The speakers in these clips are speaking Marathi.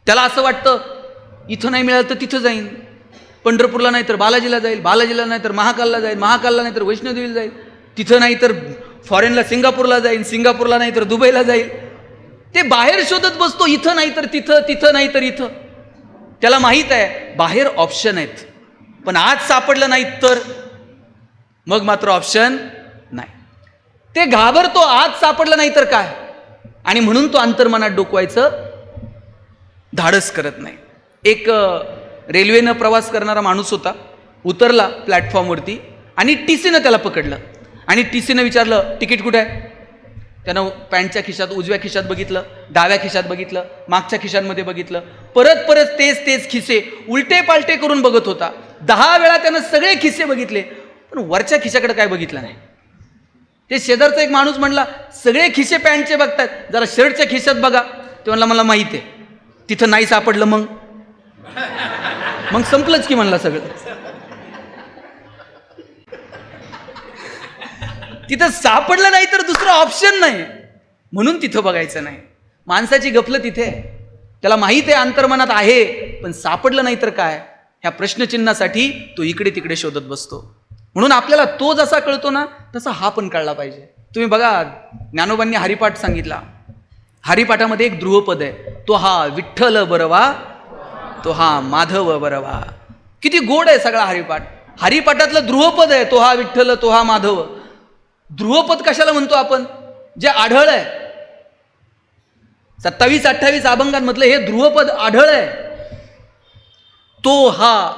त्याला असं वाटतं इथं नाही मिळालं तर तिथं जाईन, पंढरपूरला नाही तर बालाजीला जाईल, बालाजीला नाही तर महाकालला जाईल, महाकालला नाही तर वैष्णोदेवीला जाईल, तिथं नाही तर फॉरेनला सिंगापूरला जाईल, सिंगापूरला नाही तर दुबईला जाईल. ते बाहेर शोधत बसतो, इथं नाही तर तिथं, तिथं नाही तर इथं. त्याला माहीत आहे बाहेर ऑप्शन आहेत, पण आज सापडलं नाही तर मग मात्र ऑप्शन नाही. ते घाबरतो आज सापडलं नाही तर काय, आणि म्हणून तो अंतर्मनात डोकवायचं धाडस करत नाही. एक रेल्वेनं प्रवास करणारा माणूस होता, उतरला प्लॅटफॉर्मवरती आणि टीसीनं त्याला पकडलं आणि टीसीनं विचारलं तिकीट कुठे आहे. त्यानं पॅन्टच्या खिशात, उजव्या खिशात बघितलं, डाव्या खिशात बघितलं, मागच्या खिशांमध्ये बघितलं, परत परत तेच तेच खिसे उलटे पालटे करून बघत होता. 10 वेळा त्यानं सगळे खिसे बघितले, पण वरच्या खिशाकडे काय बघितलं नाही. ते शेजारचा एक माणूस म्हणला सगळे खिसे पॅन्टचे बघतात, जरा शर्टच्या खिशात बघा. ते म्हणला मला माहित आहे, तिथं नाही सापडलं मग संपलंच की म्हणला सगळं. तिथं सापडलं नाही तर दुसरं ऑप्शन नाही, म्हणून तिथं बघायचं नाही. माणसाची गफलत तिथे आहे. त्याला माहित आहे अंतर्मनात आहे, पण सापडलं नाही तर काय, ह्या प्रश्नचिन्हासाठी तो इकडे तिकडे शोधत बसतो. म्हणून आपल्याला तो जसा कळतो ना तसा हा पण कळला पाहिजे. तुम्ही बघा ज्ञानोबांनी हरिपाठ सांगितला, हरिपाठामध्ये एक ध्रुवपद आहे, तो हा विठ्ठल बरवा, तो हा माधव बरवा. किती गोड आहे सगळा हरिपाठ. हरिपाठातलं ध्रुवपद आहे तो हा विठ्ठल, तो हा माधव. ध्रुवपद कशाला म्हणतो आपण, जे आढळ आहे 27-28 अभंगांमधलं हे ध्रुवपद आढळ आहे. तो हा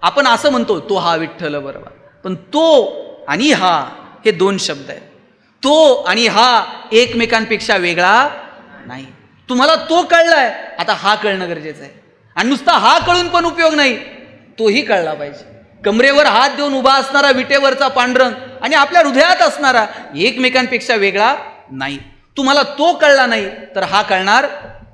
आपण असं म्हणतो, तो हा विठ्ठल बरवा, पण तो आणि हा हे 2 शब्द आहेत. तो आणि हा एकमेकांपेक्षा वेगळा नाही. तुम्हाला तो कळलाय, आता हा कळणं गरजेचं आहे. आणि नुसता हा कळून पण उपयोग नाही, तोही कळला पाहिजे. कमरेवर हात देऊन उभा असणारा विटेवरचा पांडुरंग आणि आपल्या हृदयात असणारा एकमेकांपेक्षा वेगळा नाही. तुम्हाला तो कळला नाही तर हा कळणार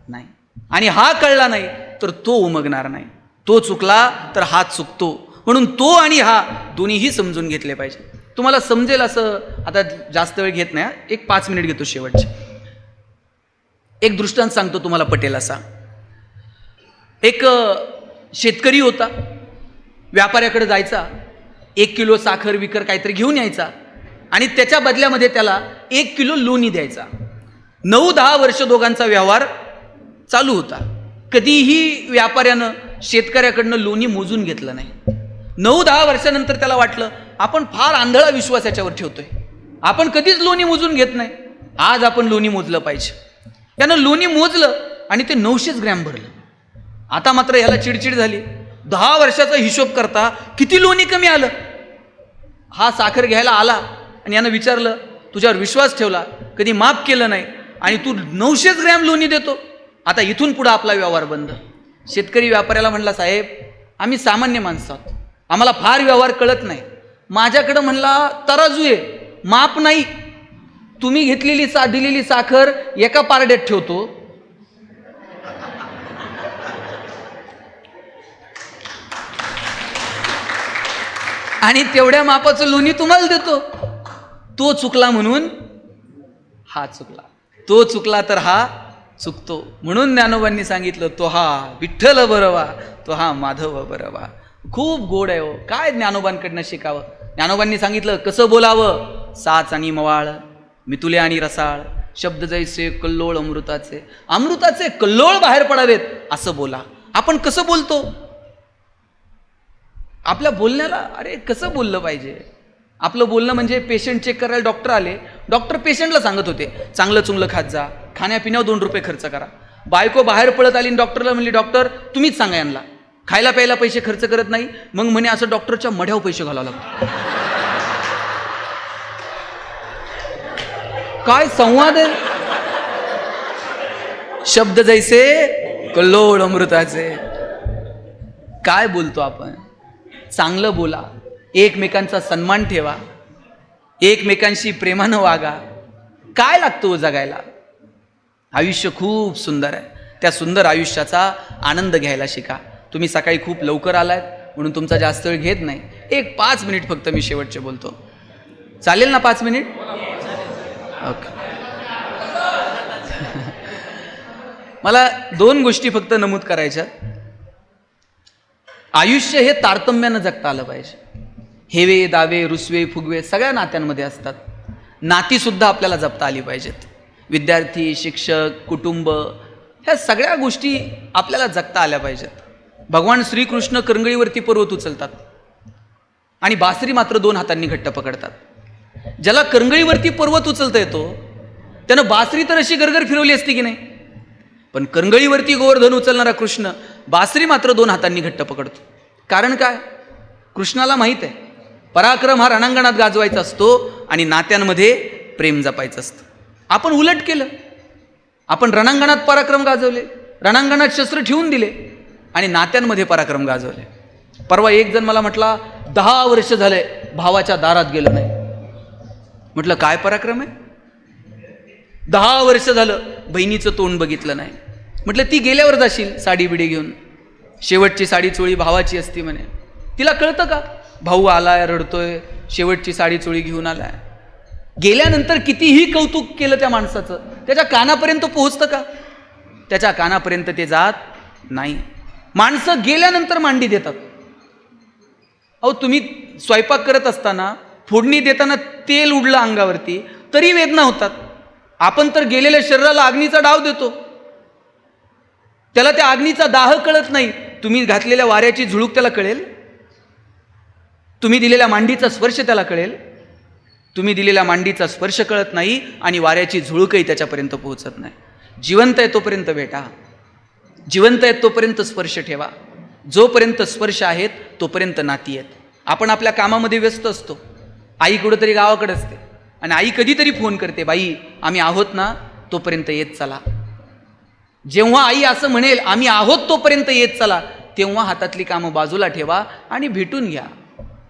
नाही, आणि हा कळला नाही तर तो उमगणार नाही. तो चुकला तर हा चुकतो. म्हणून तो आणि हा दोन्हीही समजून घेतले पाहिजे. तुम्हाला समजेल असं आता जास्त वेळ घेत नाही, एक 5 मिनिट घेतो शेवटचे. एक दृष्टांत सांगतो तुम्हाला, पटेल असा. एक शेतकरी होता, व्यापाऱ्याकडे जायचा, 1 किलो साखर विकर काहीतरी घेऊन यायचा आणि त्याच्या बदल्यामध्ये त्याला 1 किलो लोणी द्यायचा. 9-10 वर्ष दोघांचा व्यवहार चालू होता. कधीही व्यापाऱ्यानं शेतकऱ्याकडनं लोणी मोजून घेतलं नाही. 9-10 वर्षानंतर त्याला वाटलं आपण फार आंधळा विश्वास याच्यावर ठेवतोय, आपण कधीच लोणी मोजून घेत नाही, आज आपण लोणी मोजलं पाहिजे. त्यानं लोणी मोजलं आणि ते 900 ग्रॅम भरलं. आता मात्र ह्याला चिडचिड झाली. 10 वर्षाचा हिशोब करता किती लोणी कमी आलं. हा साखर घ्यायला आला आणि यानं विचारलं, तुझ्यावर विश्वास ठेवला, कधी माफ केलं नाही आणि तू 900 ग्रॅम लोणी देतो, आता इथून पुढं आपला व्यवहार बंद. शेतकरी व्यापाऱ्याला म्हणला, साहेब आम्ही सामान्य माणसं आहोत, आम्हाला फार व्यवहार कळत नाही. माझ्याकडं म्हणला तराजू आहे, माप नाही. तुम्ही घेतलेली दिलेली साखर एका पारड्यात ठेवतो, आणि तेवढ्या मापाचं लोणी तुम्हाला देतो. तो चुकला म्हणून हा चुकला, तो चुकला तर हा चुकतो. म्हणून ज्ञानोबांनी सांगितलं, तो हा विठ्ठल बरवा, तो हा माधव बरवा. खूप गोड आहे हो. काय ज्ञानोबांकडनं शिकावं. ज्ञानोबांनी सांगितलं कसं बोलावं, साच आणि मवाळ, मितुले आणि रसाळ, शब्द जैसे कल्लोळ अमृताचे, अमृताचे कल्लोळ बाहेर पडावेत असं बोला. आपण कसं बोलतो, आपल्या बोलण्याला अरे कसं बोललं पाहिजे. आपलं बोलणं म्हणजे पेशंट चेक करायला डॉक्टर आले, डॉक्टर पेशंटला सांगत होते चांगलं चुंगलं खात जा, खाण्यापिण्यावर 2 रुपये खर्च करा. बायको बाहेर पळत आली आणि डॉक्टरला म्हणली, डॉक्टर तुम्हीच सांगा यांना, खायला प्यायला पैसे खर्च करत नाही. मग म्हणे असं डॉक्टरच्या मढ्यावर पैसे घालावं लागतो. काय संवाद आहे. शब्द जैसे कल्लोळ अमृताचे. काय बोलतो आपण. चांगलं बोला, एकमेकांचा सन्मान ठेवा, एकमेकांशी प्रेमानं वागा. काय लागतो जगायला. आयुष्य खूप सुंदर आहे, त्या सुंदर आयुष्याचा आनंद घ्यायला शिका. तुम्ही सकाळी खूप लवकर आलात म्हणून तुमचा जास्त वेळ घेत नाही, एक 5 मिनिट फक्त मी शेवटचे बोलतो. चालेल ना 5 मिनिट? ओके. मला 2 गोष्टी फक्त नमूद करायच्या. आयुष्य हे तारतम्यानं जगता आलं पाहिजे. हेवे दावे रुसवे फुगवे सगळ्या नात्यांमध्ये असतात. नातीसुद्धा आपल्याला जपता आली पाहिजेत. विद्यार्थी, शिक्षक, कुटुंब ह्या सगळ्या गोष्टी आपल्याला जगता आल्या पाहिजेत. भगवान श्रीकृष्ण करंगळीवरती पर्वत उचलतात आणि बासरी मात्र 2 हातांनी घट्ट पकडतात. ज्याला करंगळीवरती पर्वत उचलता येतो त्यानं बासरी तर अशी गरगर फिरवली असती की नाही, पण करंगळीवरती गोवर्धन उचलणारा कृष्ण बासरी मात्र 2 हातांनी घट्ट पकडतो. कारण काय? कृष्णाला माहीत आहे पराक्रम हा रणांगणात गाजवायचा असतो आणि नात्यांमध्ये प्रेम जपायचं असतं. आपण उलट केलं. आपण रणांगणात पराक्रम गाजवले, रणांगणात शस्त्र ठेवून दिले आणि नात्यांमध्ये पराक्रम गाजवले. परवा एक जण मला म्हटला 10 वर्ष झाले भावाच्या दारात गेलो नाही. म्हटलं काय पराक्रम आहे? 10 वर्ष झालं बहिणीचं तोंड बघितलं नाही. म्हटलं ती गेल्यावर जाशील साडी बिडी घेऊन, शेवटची साडी चोळी भावाची असती म्हणे. तिला कळतं का भाऊ आलाय रडतोय, शेवटची साडी चोळी घेऊन आलाय? गेल्यानंतर कितीही कौतुक केलं त्या माणसाचं, त्याच्या कानापर्यंत पोहोचतं का? त्याच्या कानापर्यंत ते जात नाही. माणसं गेल्यानंतर मांडी देतात. अहो तुम्ही स्वयंपाक करत असताना फोडणी देताना तेल उडलं अंगावरती तरी वेदना होतात. आपण तर गेलेल्या शरीराला अग्नीचा डाव देतो, त्याला त्या अग्नीचा दाह कळत नाही. तुम्ही घातलेल्या वाऱ्याची झुळूक त्याला कळेल? तुम्ही दिलेल्या मांडीचा स्पर्श त्याला कळेल? तुम्ही दिलेल्या मांडीचा स्पर्श कळत नाही आणि वाऱ्याची झुळूकही त्याच्यापर्यंत पोहोचत नाही. जिवंत आहे तोपर्यंत भेटा, जिवंत आहेत तोपर्यंत स्पर्श ठेवा. जोपर्यंत स्पर्श आहेत तोपर्यंत नाती आहेत. आपण आपल्या कामामध्ये व्यस्त असतो. आई कुठंतरी गावाकडे असते आणि आई कधीतरी फोन करते, बाई आम्ही आहोत ना, तोपर्यंत येत चला. जेव्हा आई असं म्हणेल आम्ही आहोत तोपर्यंत येत चला, तेव्हा हातातली कामं बाजूला ठेवा आणि भेटून घ्या.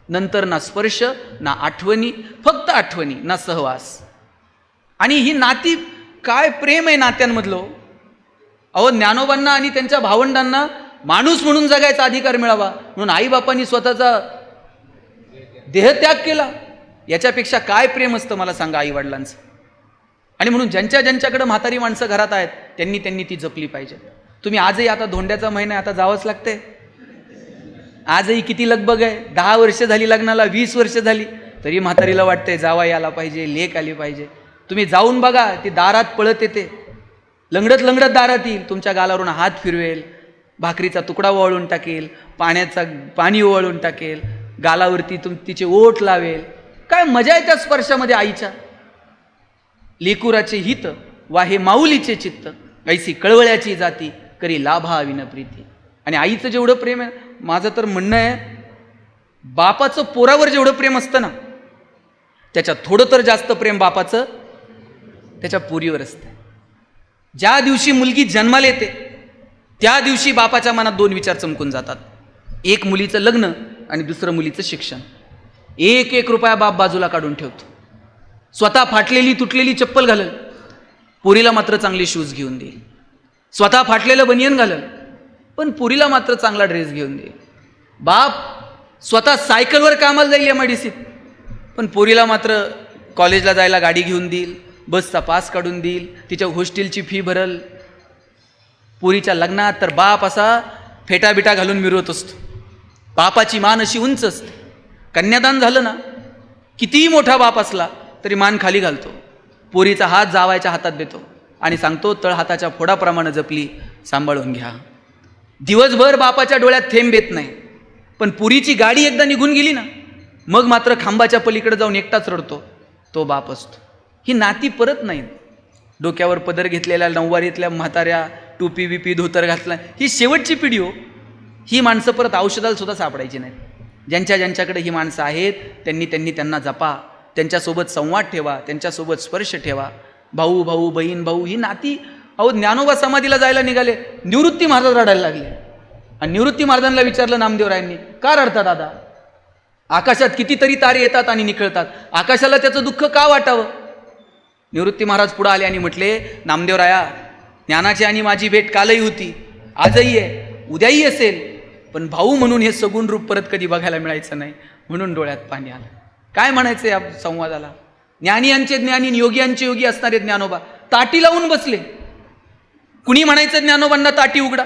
नंतर ना स्पर्श ना आठवणी, फक्त आठवणी ना सहवास. आणि ही नाती काय प्रेम आहे नात्यांमधलं. अहो ज्ञानोबांना आणि त्यांच्या भावंडांना माणूस म्हणून जगायचा अधिकार मिळावा म्हणून आईबापांनी स्वतःचा देहत्याग केला. याच्यापेक्षा काय प्रेम असतं मला सांगा आई वडिलांचं. आणि म्हणून ज्यांच्याकडे म्हातारी माणसं घरात आहेत त्यांनी ती जपली पाहिजे. तुम्ही आजही आता धोंड्याचा महिना आता जावंच लागते. आजही किती लगबग आहे. 10 वर्ष झाली लग्नाला, 20 वर्ष झाली तरी म्हातारीला वाटतंय जावा यायला पाहिजे, लेक आली पाहिजे. तुम्ही जाऊन बघा, ती दारात पळत येते, लंगडत लंगडत दारात येईल, तुमच्या गालावरून हात फिरवेल, भाकरीचा तुकडा ओवाळून टाकेल, पाणी ओवाळून टाकेल, गालावरती तिचे ओठ लावेल. काय मजा आहे त्या स्पर्शामध्ये आईच्या. लेकुराचे हित वाहे माऊलीचे चित्त, ऐसी कळवळ्याची जाती करी लाभा विन प्रीती. आणि आईचं जेवढं प्रेम आहे, माझं तर म्हणणं आहे बापाचं पोरावर जेवढं प्रेम असतं ना त्याच्यात थोडं तर जास्त प्रेम बापाचं त्याच्या पोरीवर असतं. ज्या दिवशी मुलगी जन्माला येते त्या दिवशी बापाच्या मनात 2 विचार चमकून जातात. एक मुलीचं लग्न आणि दुसरं मुलीचं शिक्षण. 1 रुपया बाप बाजूला काढून ठेवतो. स्वतः फाटलेली तुटलेली चप्पल घालल, पोरीला मात्र चांगले शूज घेऊन देईल. स्वतः फाटलेलं बनियन घालल पण पोरीला मात्र चांगला ड्रेस घेऊन देईल. बाप स्वतः सायकलवर कामाला जाईल MIDCत पण पोरीला मात्र कॉलेजला जायला गाडी घेऊन देईल, बसचा पास काढून देईल, तिच्या हॉस्टेलची फी भरल. पोरीच्या लग्नात तर बाप असा फेटाबिटा घालून मिरवत असतो. बापाची मान अशी उंच असते. कन्यादान झालं ना, कितीही मोठा बाप असला तरी मान खाली घालतो. पोरीचा हात जावायच्या हातात देतो आणि सांगतो तळ हाताच्या फोडाप्रमाणे जपली, सांभाळून घ्या. दिवसभर बापाच्या डोळ्यात थेंब येत नाही, पण पुरीची गाडी एकदा निघून गेली ना मग मात्र खांबाच्या पलीकडे जाऊन एकटाच रडतो, तो बाप असतो. ही नाती परत नाहीत. डोक्यावर पदर घेतलेल्या नऊवारीतल्या म्हाताऱ्या, टोपी बिपी धोतर घातला, ही शेवटची पिढी हो. ही माणसं परत औषधाला सुद्धा सापडायची नाहीत. ज्यांच्याकडे ही माणसं आहेत त्यांना जपा, त्यांच्यासोबत संवाद ठेवा, त्यांच्यासोबत स्पर्श ठेवा. भाऊ भाऊ, बहीण भाऊ, ही नाती. अहो ज्ञानोबा समाधीला जायला निघाले, निवृत्ती महाराज रडायला लागले आणि निवृत्ती महाराजांना विचारलं नामदेवरायांनी, का रडता दादा? आकाशात कितीतरी तारे येतात आणि निखळतात, आकाशाला त्याचं दुःख का वाटावं? निवृत्ती महाराज पुढे आले आणि म्हटले, नामदेवराया, ज्ञानाची आणि माझी भेट कालही होती, आजही आहे, उद्याही असेल, पण भाऊ म्हणून हे सगुण रूप परत कधी बघायला मिळायचं नाही, म्हणून डोळ्यात पाणी आलं. काय म्हणायचं या संवादाला? ज्ञानी यांचे ज्ञानी, योगी यांचे योगी असणारे ज्ञानोबा ताटी लावून बसले. कुणी म्हणायचं ज्ञानोबांना ताटी उघडा.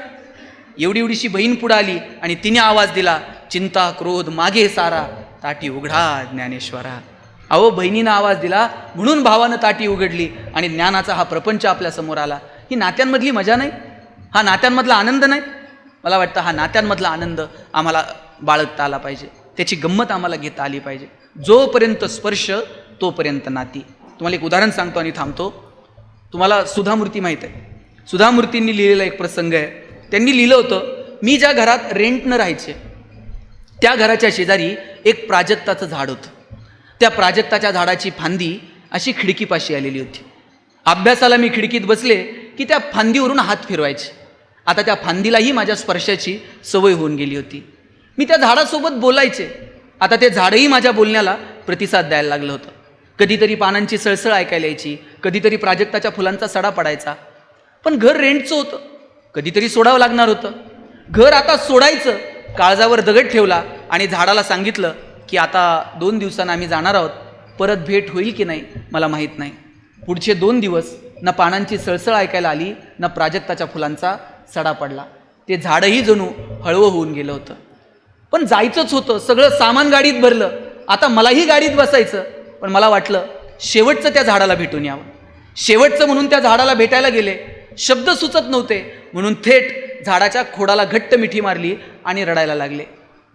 एवढी एवढीशी बहीण पुढे आली आणि तिने आवाज दिला, चिंता क्रोध मागे सारा, ताटी उघडा ज्ञानेश्वरा. अहो, बहिणीनं आवाज दिला म्हणून भावानं ताटी उघडली आणि ज्ञानाचा हा प्रपंच आपल्या समोर आला. ही नात्यांमधली मजा नाही? हा नात्यांमधला आनंद नाही? मला वाटतं हा नात्यांमधला आनंद आम्हाला बाळगता आला पाहिजे, त्याची गंमत आम्हाला घेता आली पाहिजे. जोपर्यंत स्पर्श तोपर्यंत नाती. तुम्हाला एक उदाहरण सांगतो आणि थांबतो. तुम्हाला सुधामूर्ती माहीत आहे? सुधामूर्तींनी लिहिलेला एक प्रसंग आहे. त्यांनी लिहिलं होतं, मी ज्या घरात रेंटनं राहायचे त्या घराच्या शेजारी एक प्राजक्ताचं झाड होतं. त्या प्राजक्ताच्या झाडाची फांदी अशी खिडकीपाशी आलेली होती. अभ्यासाला मी खिडकीत बसले की त्या फांदीवरून हात फिरवायचे. आता त्या फांदीलाही माझ्या स्पर्शाची सवय होऊन गेली होती. मी त्या झाडासोबत बोलायचे. आता ते झाडही माझ्या बोलण्याला प्रतिसाद द्यायला लागलं होतं. कधीतरी पानांची सळसळ ऐकायला यायची, कधीतरी प्राजक्ताच्या फुलांचा सडा पडायचा. पण घर रेंटचं होतं, कधीतरी सोडावं लागणार होतं. घर आता सोडायचं, काळजावर दगड ठेवला आणि झाडाला सांगितलं की आता 2 दिवसांना आम्ही जाणार आहोत, परत भेट होईल की नाही मला माहीत नाही. पुढचे 2 दिवस ना पानांची सळसळ ऐकायला आली, ना प्राजक्ताच्या फुलांचा सडा पडला. ते झाडही जणू हळवं होऊन गेलं होतं. पण जायचंच होतं, सगळं सामान गाडीत भरलं. आता मलाही गाडीत बसायचं. पण मला वाटलं शेवटचं त्या झाडाला भेटून यावं. शेवटचं म्हणून त्या झाडाला भेटायला गेले. शब्द सुचत नव्हते म्हणून थेट झाडाच्या खोडाला घट्ट मिठी मारली आणि रडायला लागले.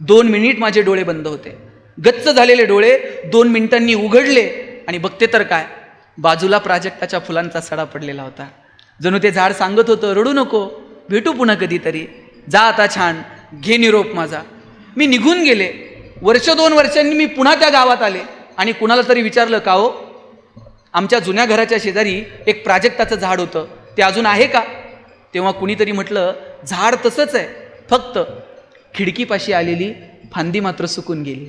2 मिनिट माझे डोळे बंद होते. गच्च झालेले डोळे 2 मिनिटांनी उघडले आणि बघते तर काय, बाजूला प्राजक्ताच्या फुलांचा सडा पडलेला होता. जणू ते झाड सांगत होतं, रडू नको, भेटू पुन्हा कधीतरी, जा आता छान, घे निरोप माझा. मी निघून गेले. 1-2 वर्षांनी मी पुन्हा त्या गावात आले आणि कुणाला तरी विचारलं, का हो, आमच्या जुन्या घराच्या शेजारी एक प्राजक्ताचं झाड होतं, ते अजून आहे का? तेव्हा कुणीतरी म्हटलं, झाड तसंच आहे, फक्त खिडकीपाशी आलेली फांदी मात्र सुकून गेली.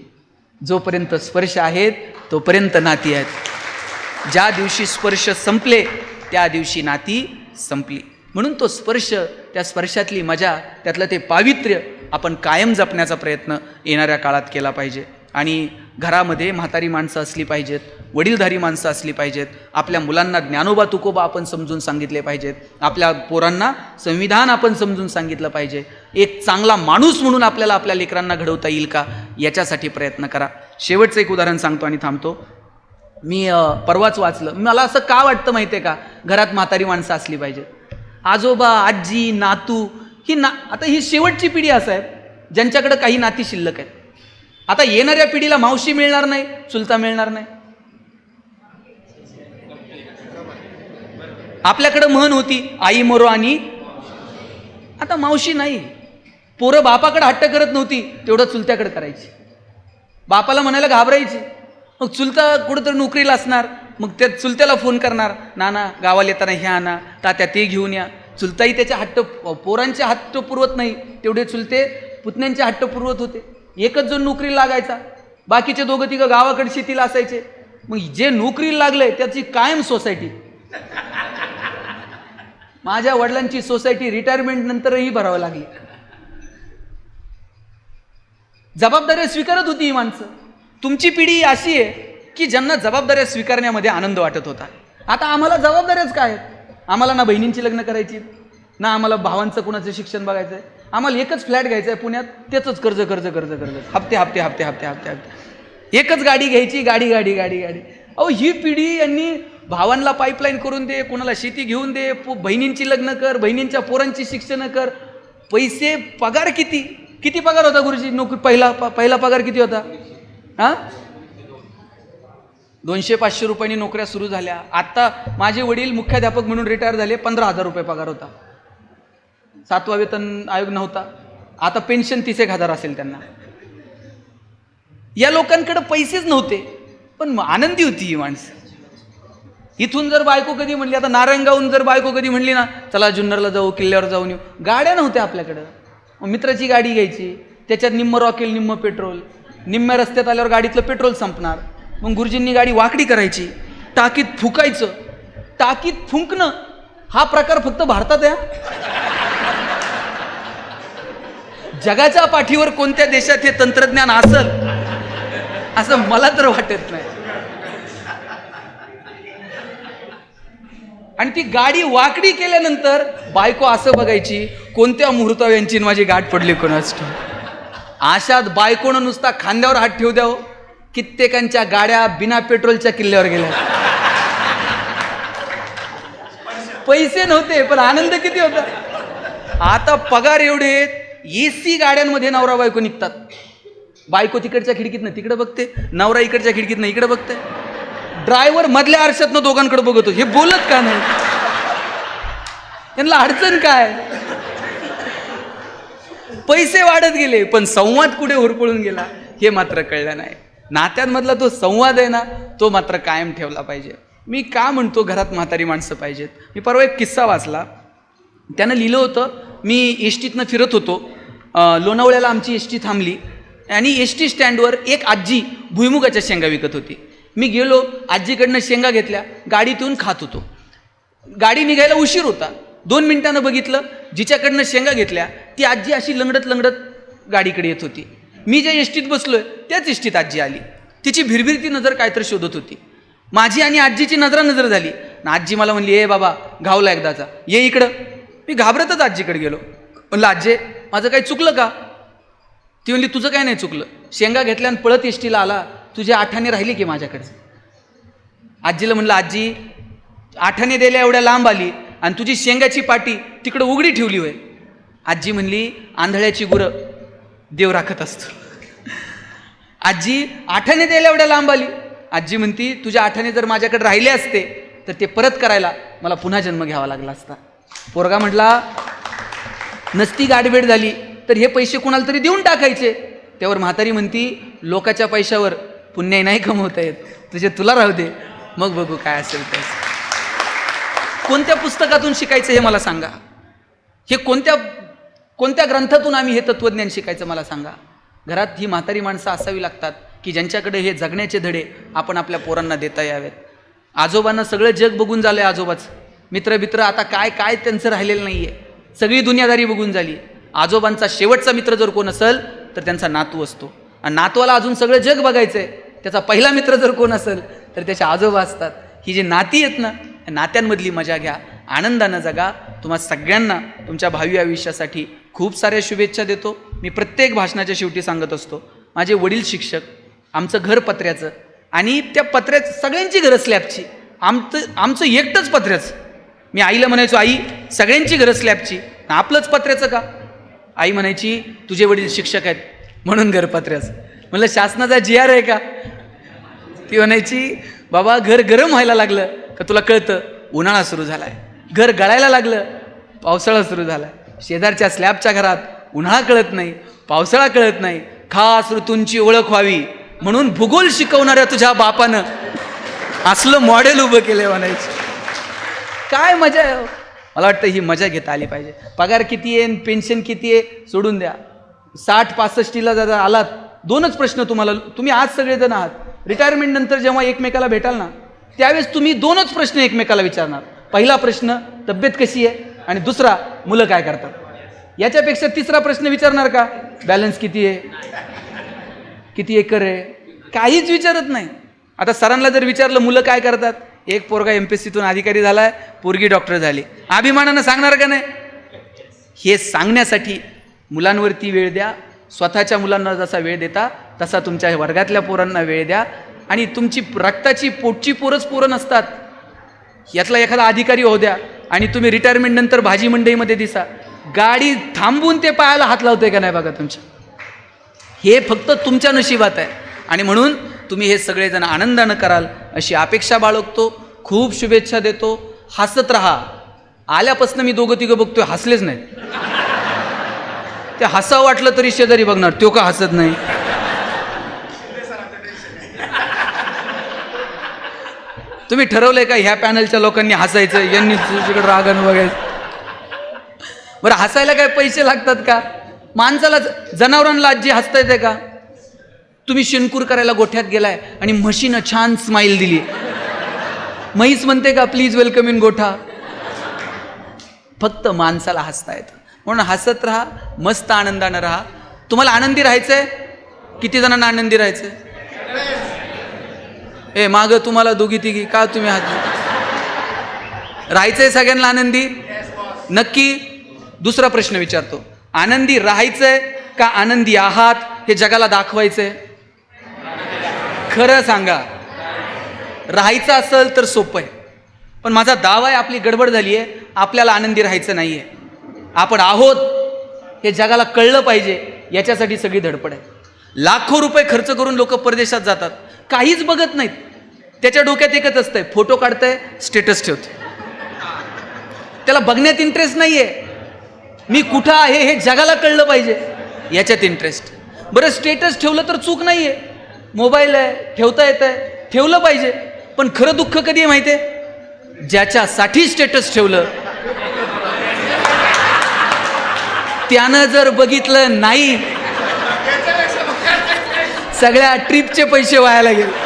जोपर्यंत स्पर्श आहेत तोपर्यंत नाती आहेत. ज्या दिवशी स्पर्श संपले त्या दिवशी नाती संपली. म्हणून तो स्पर्श, त्या स्पर्शातली मजा, त्यातलं ते पावित्र्य आपण कायम जपण्याचा प्रयत्न येणाऱ्या काळात केला पाहिजे. आणि घरामध्ये म्हातारी माणसं असली पाहिजेत, वडीलधारी माणसं असली पाहिजेत. आपल्या मुलांना ज्ञानोबा तुकोबा आपण समजून सांगितले पाहिजेत. आपल्या पोरांना संविधान आपण समजून सांगितलं पाहिजे. एक चांगला माणूस म्हणून आपल्याला आपल्या लेकरांना घडवता येईल का, याच्यासाठी प्रयत्न करा. शेवटचं एक उदाहरण सांगतो आणि थांबतो. मी परवाच वाचलं. मला असं का वाटतं माहिती आहे का, घरात म्हातारी माणसं असली पाहिजेत. आजोबा, आजी, नातू, आता ही शेवटची पिढी असं आहे ज्यांच्याकडे काही नाती शिल्लक आहेत. आता येणाऱ्या पिढीला मावशी मिळणार नाही, चुलता मिळणार नाही. आपल्याकडं म्हण होती, आई मरो आणि आता मावशी नाही. पोरं बापाकडे हट्ट करत नव्हती, तेवढं चुलत्याकडे करायची. बापाला म्हणायला घाबरायची. मग चुलता कुठंतरी नोकरीला असणार, मग त्या चुलत्याला फोन करणार, नाना गावाला येताना ह्या आणा, तात्या ते घेऊन या. चुलताही त्याच्या हट्ट, पोरांचे हट्ट पुरवत नाही तेवढे चुलते पुतण्यांचे हट्ट पुरवत होते. एकच जण नोकरीला लागायचा, बाकीचे 2-3 गावाकडे शेतीला असायचे. मग जे नोकरीला लागले त्याची कायम सोसायटी. माझ्या वडिलांची सोसायटी रिटायरमेंट नंतरही भरावं लागली. जबाबदाऱ्या स्वीकारत होती ही माणसं. तुमची पिढी अशी आहे की ज्यांना जबाबदाऱ्या स्वीकारण्यामध्ये आनंद वाटत होता. आता आम्हाला जबाबदाऱ्याच काय आहेत? आम्हाला ना बहिणींची लग्न करायची, ना आम्हाला भावांचं कुणाचं शिक्षण बघायचं आहे. आम्हाला एकच फ्लॅट घ्यायचा आहे पुण्यात, त्याचंच कर्ज कर्ज कर्ज कर्ज, हप्ते हप्ते हप्ते हप्ते हप्ते हप्ते. एकच गाडी घ्यायची, गाडी गाडी गाडी गाडी. अहो, ही पिढी यांनी भावांना पाईपलाईन करून दे, कोणाला शेती घेऊन दे, बहिणींची लग्न कर, बहिणींच्या पोरांची शिक्षण कर. पैसे, पगार किती किती पगार होता गुरुजी नोकरी? पहिला पगार किती होता? हां, 200-500 रुपयांनी नोकऱ्या सुरू झाल्या. आता माझे वडील मुख्याध्यापक म्हणून रिटायर झाले, 15,000 रुपये पगार होता. 7वा वेतन आयोग नव्हता. आता पेन्शन 30,000 असेल त्यांना. या लोकांकडे पैसेच नव्हते, पण आनंदी होती ही माणसं. इथून जर बायको कधी म्हणली, आता नारायणगावहून जर बायको कधी म्हणली ना, चला जुन्नरला जाऊ, किल्ल्यावर जाऊन येऊ, गाड्या नव्हत्या आपल्याकडं. मग मित्राची गाडी घ्यायची, त्याच्यात निम्म रॉकेल निम्म पेट्रोल. निम्म्या रस्त्यात आल्यावर गाडीतलं पेट्रोल संपणार. मग गुरुजींनी गाडी वाकडी करायची, टाकीत फुकायचं. टाकीत फुंकणं हा प्रकार फक्त भारतात आहे. जगाच्या पाठीवर कोणत्या देशात हे तंत्रज्ञान असेल असं मला तर वाटत नाही. आणि ती गाडी वाकडी केल्यानंतर बायको असं बघायची, कोणत्या मुहूर्तावर यांची माझी गाठ पडली कोणाच ठाऊक. अशात बायकोनं नुसता खांद्यावर हात ठेवू द्यावं, कित्येकांच्या गाड्या बिना पेट्रोलच्या किल्ल्यावर गेल्या. पैसे नव्हते पण आनंद किती होता. आता पगार एवढे, एसी गाड्यांमध्ये नवरा बायको निघतात. बायको तिकडच्या खिडकीतनं तिकडे बघते, नवरा इकडच्या खिडकीतनं इकडे बघते. ड्रायव्हर मधल्या आरशातनं दोघांकडे बघतो. हे बोलत का नाही? त्यांना अडचण काय? पैसे वाढत गेले पण संवाद कुठे होरपळून गेला हे मात्र कळलं नाही. नात्यांमधला तो संवाद आहे ना, तो मात्र कायम ठेवला पाहिजे. मी का म्हणतो घरात म्हातारी माणसं पाहिजेत? मी परवा एक किस्सा वाचला. त्यानं लिहिलं होतं, मी एस टीतनं फिरत होतो, लोणावळ्याला आमची एस टी थांबली आणि एस टी स्टँडवर एक आजी भुईमुगाच्या शेंगा विकत होती. मी गेलो, आजीकडनं शेंगा घेतल्या, गाडीतून खात होतो. गाडी निघायला उशीर होता. 2 मिनिटानं बघितलं, जिच्याकडनं शेंगा घेतल्या ती आजी अशी लंगडत लंगडत गाडीकडे येत होती. मी ज्या एस टीत बसलोय त्याच एस टीत आजी आली. तिची भिरभिरती नजर काहीतरी शोधत होती. माझी आणि आजीची नजर झाली. आजी मला म्हणली, ए बाबा घावला एकदाचा, ये इकडं. मी घाबरतच आजीकडे गेलो. म्हणलं, आजी माझं काही चुकलं का? ती म्हणली, तुझं काय नाही चुकलं, शेंगा घेतल्या आणि पळत एस टीला आला, तुझी आठाने राहिली की माझ्याकडे. आजीला म्हणलं, आजी आठाने दिल्या एवढ्या लांब आली आणि तुझी शेंगाची पाटी तिकडं उघडी ठेवली होय. आजी म्हणली, आंधळ्याची गुरं देव राखत असतो. आजी आठाने द्यायला एवढ्या लांब आली. आजी म्हणती, तुझ्या आठाने जर माझ्याकडे राहिले असते तर ते परत करायला मला पुन्हा जन्म घ्यावा लागला असता. पोरगा म्हटला, नसती गाडबेड झाली तर हे पैसे कोणाला तरी देऊन टाकायचे. त्यावर म्हातारी म्हणती, लोकाच्या पैशावर पुण्य नाही कमवता येत, तुझे तुला राहू दे, मग बघू काय असेल ते. कोणत्या पुस्तकातून शिकायचं हे मला सांगा. हे कोणत्या ग्रंथातून आम्ही हे तत्त्वज्ञान शिकायचं मला सांगा. घरात ही म्हातारी माणसं असावी लागतात की ज्यांच्याकडे हे जगण्याचे धडे आपण आपल्या पोरांना देता यावेत. आजोबांना सगळं जग बघून झालं आहे. आजोबाच मित्र आता काय त्यांचं राहिलेलं नाही आहे. सगळी दुनियादारी बघून झाली. आजोबांचा शेवटचा मित्र जर कोण असेल तर त्यांचा नातू असतो. आणि नातवाला अजून सगळं जग बघायचं आहे. त्याचा पहिला मित्र जर कोण असेल तर त्याचे आजोबा असतात. ही जी नाती आहेत ना, या नात्यांमधली मजा घ्या, आनंदानं जगा. तुम्हा सगळ्यांना तुमच्या भावी आयुष्यासाठी खूप साऱ्या शुभेच्छा देतो. मी प्रत्येक भाषणाच्या शेवटी सांगत असतो, माझे वडील शिक्षक, आमचं घर पत्र्याचं आणि त्या पत्र्याचं सगळ्यांची घरं स्लॅबची, आमचं एकटंच पत्र्याचं. मी आईला म्हणायचो, आई सगळ्यांची घरं स्लॅबची, आपलंच पत्र्याचं का? आई म्हणायची, तुझे वडील शिक्षक आहेत म्हणून घर पत्र्याचं. म्हणलं, शासनाचा GR आहे का? ती म्हणायची, बाबा घर गरम व्हायला लागलं का तुला कळतं, उन्हाळा सुरू झाला आहे. घर गळायला लागलं, पावसाळा सुरू झाला आहे. शेजारच्या स्लॅबच्या घरात उन्हाळा कळत नाही, पावसाळा कळत नाही. खास ऋतूंची ओळख व्हावी म्हणून भूगोल शिकवणाऱ्या तुझ्या बापानं असलं मॉडेल उभं केलं म्हणायचं. काय मजा आहे. मला वाटतं ही मजा घेता आली पाहिजे. पगार किती आहे, पेन्शन किती आहे सोडून द्या. 60-65ला जर आलात, 2च प्रश्न तुम्हाला, तुम्ही आज सगळेजण आहात, रिटायरमेंट नंतर जेव्हा एकमेकाला भेटाल ना, त्यावेळेस तुम्ही 2च प्रश्न एकमेकाला विचारणार. पहिला प्रश्न, तब्येत कशी आहे, आणि दुसरा, मुलं काय करतात. याच्यापेक्षा तिसरा प्रश्न विचारणार का? बॅलन्स किती आहे, किती एकर आहे, काहीच विचारत नाही. आता सरांना जर विचारलं मुलं काय करतात, एक पोरगा MPSCतून अधिकारी झालाय, पोरगी डॉक्टर झाली, अभिमानानं सांगणार का नाही? हे सांगण्यासाठी मुलांवरती वेळ द्या. स्वतःच्या मुलांना जसा वेळ देता तसा तुमच्या वर्गातल्या पोरांना वेळ द्या. आणि तुमची रक्ताची पोटची पोरच पोरं नसतात. यातला एखादा अधिकारी होऊ द्या आणि तुम्ही रिटायरमेंट नंतर भाजी मंडईमध्ये दिसा, गाडी थांबवून ते पायाला हात लावतोय का नाही बघा तुमच्या. हे फक्त तुमच्या नशिबात आहे. आणि म्हणून तुम्ही हे सगळेजण आनंदानं कराल अशी अपेक्षा बाळगतो. खूप शुभेच्छा देतो. हसत राहा. आल्यापासून मी 2-3 बघतोय, हसलेच नाहीत. ते हसावं वाटलं तरी शेजारी बघणार, तो का हसत नाही. तुम्ही ठरवलंय का ह्या पॅनलच्या लोकांनी हसायचं, यांनी तुझ्याकडे रागानं बघायचं? बरं, हसायला काय पैसे लागतात का? माणसाला, जनावरांना आजी हसता येते का? तुम्ही शिनकूर करायला गोठ्यात गेलाय आणि म्हशीनं छान स्माईल दिली, म्हैस म्हणते का प्लीज वेलकम इन गोठा? फक्त माणसाला हसता येतं. म्हणून हसत राहा, मस्त आनंदानं राहा. तुम्हाला आनंदी राहायचंय? किती जणांना आनंदी राहायचंय? मागं तुम्हाला 2-3 का तुम्ही हात? राहायचंय सगळ्यांना आनंदी? नक्की? दुसरा प्रश्न विचारतो, आनंदी राहायचंय का आनंदी आहात हे जगाला दाखवायचंय? खरं सांगा. राहायचं असेल तर सोपं आहे, पण माझा दावा आहे आपली गडबड झाली आहे. आपल्याला आनंदी राहायचं नाहीये, आपण आहोत हे जगाला कळलं पाहिजे, याच्यासाठी सगळी धडपड आहे. लाखो रुपये खर्च करून लोक परदेशात जातात, काहीच बघत नाहीत. त्याच्या डोक्यात एकच असतंय, फोटो काढतंय, स्टेटस ठेवतोय. त्याला बघण्यात इंटरेस्ट नाहीये, मी कुठं आहे हे जगाला कळलं पाहिजे, याच्यात इंटरेस्ट. बरं, स्टेटस ठेवलं तर चूक नाहीये, मोबाईल आहे, ठेवता येत आहे, ठेवलं पाहिजे. पण खरं दुःख कधी आहे माहिती आहे? ज्याच्यासाठी स्टेटस ठेवलं त्यानं जर बघितलं नाही, सगळ्या ट्रिपचे पैसे वायाला गेले.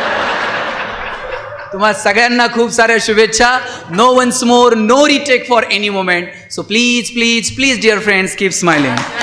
तुम्हा सगळ्यांना खूप साऱ्या शुभेच्छा. No once more, no retake for any moment. So please please please dear friends, keep smiling.